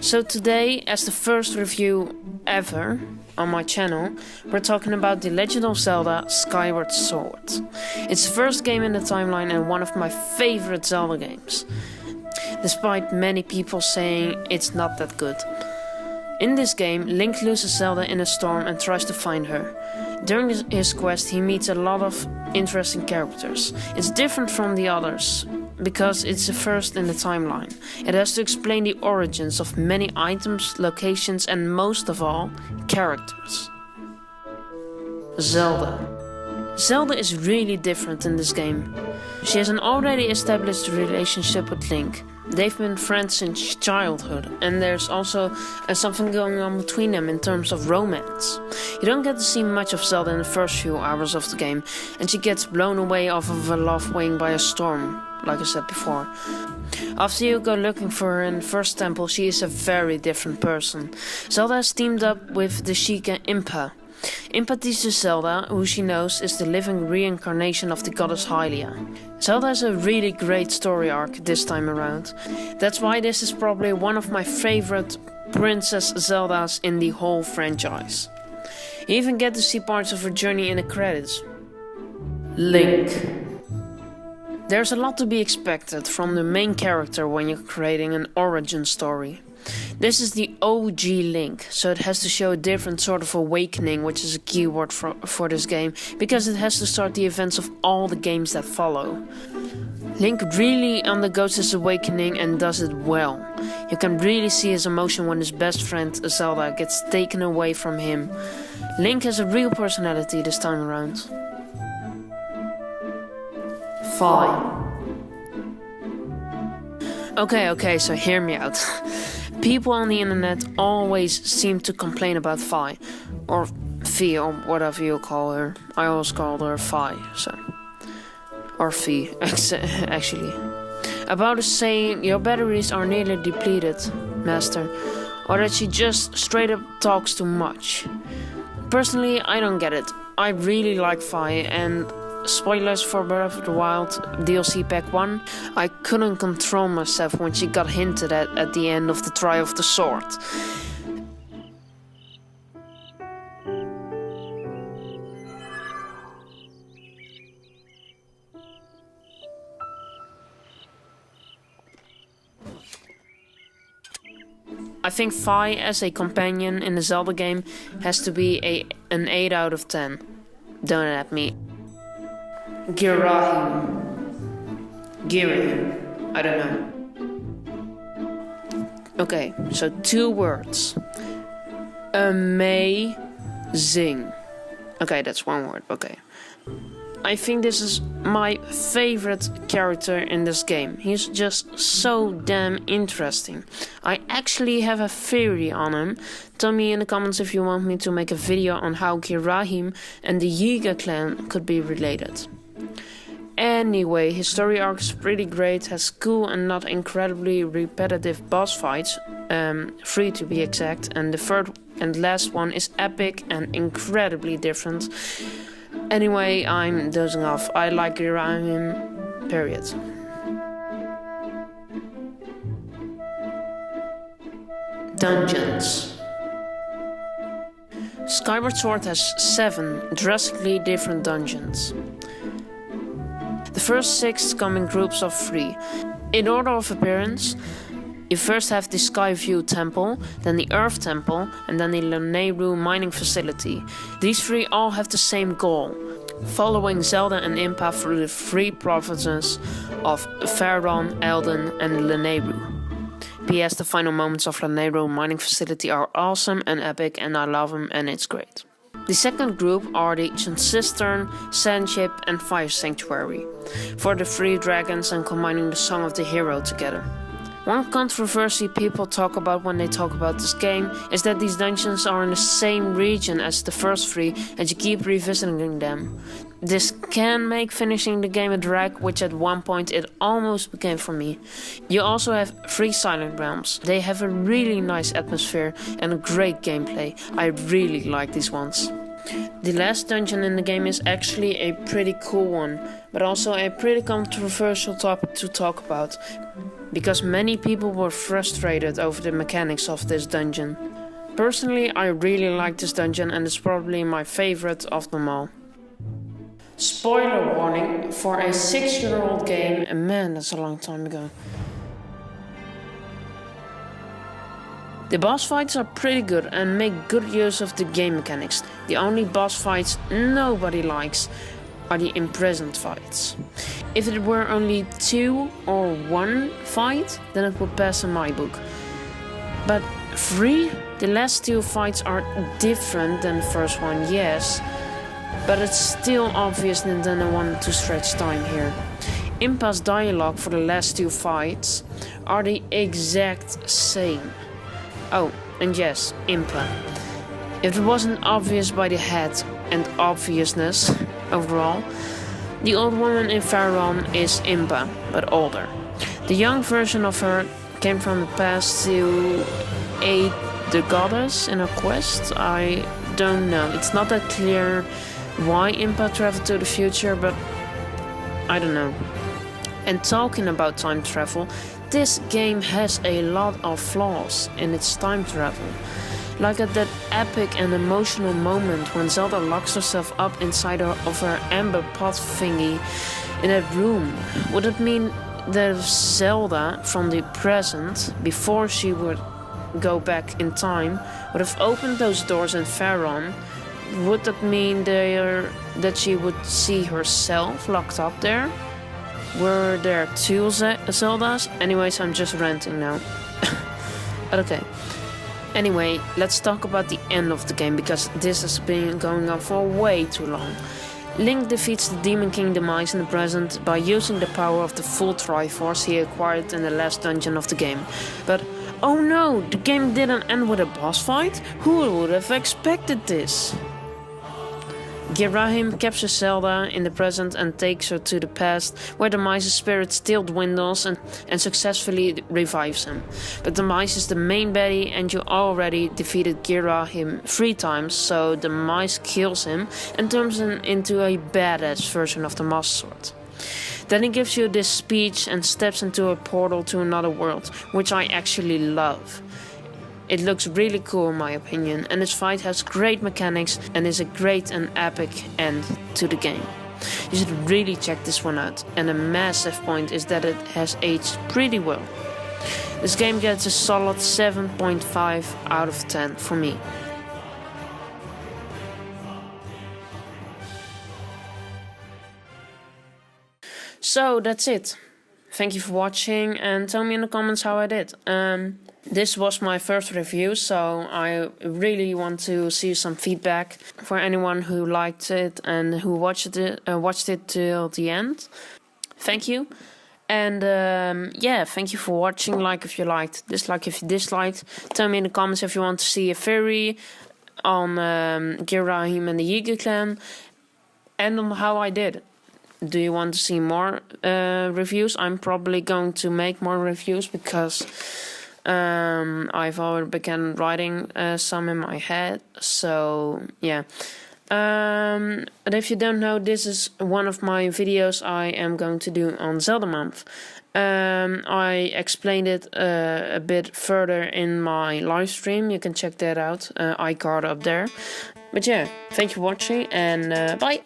So today, as the first review ever on my channel, we're talking about The Legend of Zelda Skyward Sword. It's the first game in the timeline and one of my favorite Zelda games, despite many people saying it's not that good. In this game, Link loses Zelda in a storm and tries to find her. During his quest, he meets a lot of interesting characters. It's different from the others, because it's the first in the timeline. It has to explain the origins of many items, locations, and most of all, characters. Zelda. Zelda is really different in this game. She has an already established relationship with Link. They've been friends since childhood, and there's also something going on between them in terms of romance. You don't get to see much of Zelda in the first few hours of the game, and she gets blown away off of a love wing by a storm, like I said before. After you go looking for her in the first temple, she is a very different person. Zelda has teamed up with the Sheikah Impa. Impa teaches Zelda, who she knows is the living reincarnation of the goddess Hylia. Zelda has a really great story arc this time around. That's why this is probably one of my favorite Princess Zeldas in the whole franchise. You even get to see parts of her journey in the credits. Link. There's a lot to be expected from the main character when you're creating an origin story. This is the OG Link, so it has to show a different sort of awakening, which is a keyword for this game, because it has to start the events of all the games that follow. Link really undergoes his awakening and does it well. You can really see his emotion when his best friend Zelda gets taken away from him. Link has a real personality this time around. Fine. Okay, so hear me out. People on the internet always seem to complain about Fi, or Fi, or whatever you call her. I always called her Fi, so. Or Fi, actually. About her saying, your batteries are nearly depleted, master, or that she just straight up talks too much. Personally, I don't get it. I really like Fi, and spoilers for Breath of the Wild DLC Pack 1, I couldn't control myself when she got hinted at the end of the Trial of the Sword. I think Fi as a companion in the Zelda game has to be an 8 out of 10. Don't at me. Girahim. I don't know. Okay, so 2 words. Amazing. Okay, that's 1 word, okay. I think this is my favorite character in this game. He's just so damn interesting. I actually have a theory on him. Tell me in the comments if you want me to make a video on how Girahim and the Yiga clan could be related. Anyway, his story arc is pretty great, has cool and not incredibly repetitive boss fights, 3 to be exact, and the third and last one is epic and incredibly different. Anyway, I'm dozing off. I like Girahim, period. Dungeons. Skyward Sword has 7 drastically different dungeons. The first 6 come in groups of 3. In order of appearance, you first have the Skyview Temple, then the Earth Temple, and then the Lanayru mining facility. These 3 all have the same goal: following Zelda and Impa through the 3 provinces of Faron, Eldin, and Lanayru. P.S. The final moments of Lanayru mining facility are awesome and epic, and I love them, and it's great. The second group are the Cistern, Sandship, and Fire Sanctuary, for the 3 dragons and combining the Song of the Hero together. One controversy people talk about when they talk about this game is that these dungeons are in the same region as the first 3 and you keep revisiting them. This can make finishing the game a drag, which at one point it almost became for me. You also have 3 Silent Realms. They have a really nice atmosphere and a great gameplay. I really like these ones. The last dungeon in the game is actually a pretty cool one, but also a pretty controversial topic to talk about. because many people were frustrated over the mechanics of this dungeon. Personally, I really like this dungeon and it's probably my favorite of them all. Spoiler warning for a 6-year-old game, and man, that's a long time ago. The boss fights are pretty good and make good use of the game mechanics. The only boss fights nobody likes are the imprisoned fights. If it were only 2 or 1 fight, then it would pass in my book. But 3? The last 2 fights are different than the first one, yes. But it's still obvious Nintendo wanted to stretch time here. Impa's dialogue for the last 2 fights are the exact same. Oh, and yes, Impa. If it wasn't obvious by the head and obviousness overall, the old woman in Pharaon is Impa, but older. The young version of her came from the past to aid the goddess in her quest. I don't know. It's not that clear why Impa traveled to the future, but I don't know. And talking about time travel, this game has a lot of flaws in its time travel. Like at that epic and emotional moment when Zelda locks herself up inside of her amber pot thingy in that room. Would it mean that if Zelda from the present, before she would go back in time, would have opened those doors in Pharaon, would that mean that she would see herself locked up there? Were there 2 Zeldas? Anyways, I'm just ranting now. Okay. Anyway, let's talk about the end of the game, because this has been going on for way too long. Link defeats the Demon King Demise in the present by using the power of the full Triforce he acquired in the last dungeon of the game. But oh no, the game didn't end with a boss fight? Who would have expected this? Girahim captures Zelda in the present and takes her to the past, where Demise's spirit still dwindles and successfully revives him. But Demise is the main baddie and you already defeated Girahim 3 times, so Demise kills him and turns him into a badass version of the Master Sword. Then he gives you this speech and steps into a portal to another world, which I actually love. It looks really cool in my opinion, and this fight has great mechanics and is a great and epic end to the game. You should really check this one out, and a massive point is that it has aged pretty well. This game gets a solid 7.5 out of 10 for me. So that's it. Thank you for watching and tell me in the comments how I did. This was my first review, so I really want to see some feedback for anyone who liked it and who watched it till the end. Thank you. And yeah, thank you for watching. Like if you liked, dislike if you disliked. Tell me in the comments if you want to see a theory on Girahim and the Yiga clan and on how I did. Do you want to see more reviews? I'm probably going to make more reviews because I've already begun writing some in my head. So yeah. But if you don't know, this is one of my videos I am going to do on Zelda-Month. I explained it a bit further in my live stream. You can check that out. iCard up there. But yeah, thank you for watching and bye.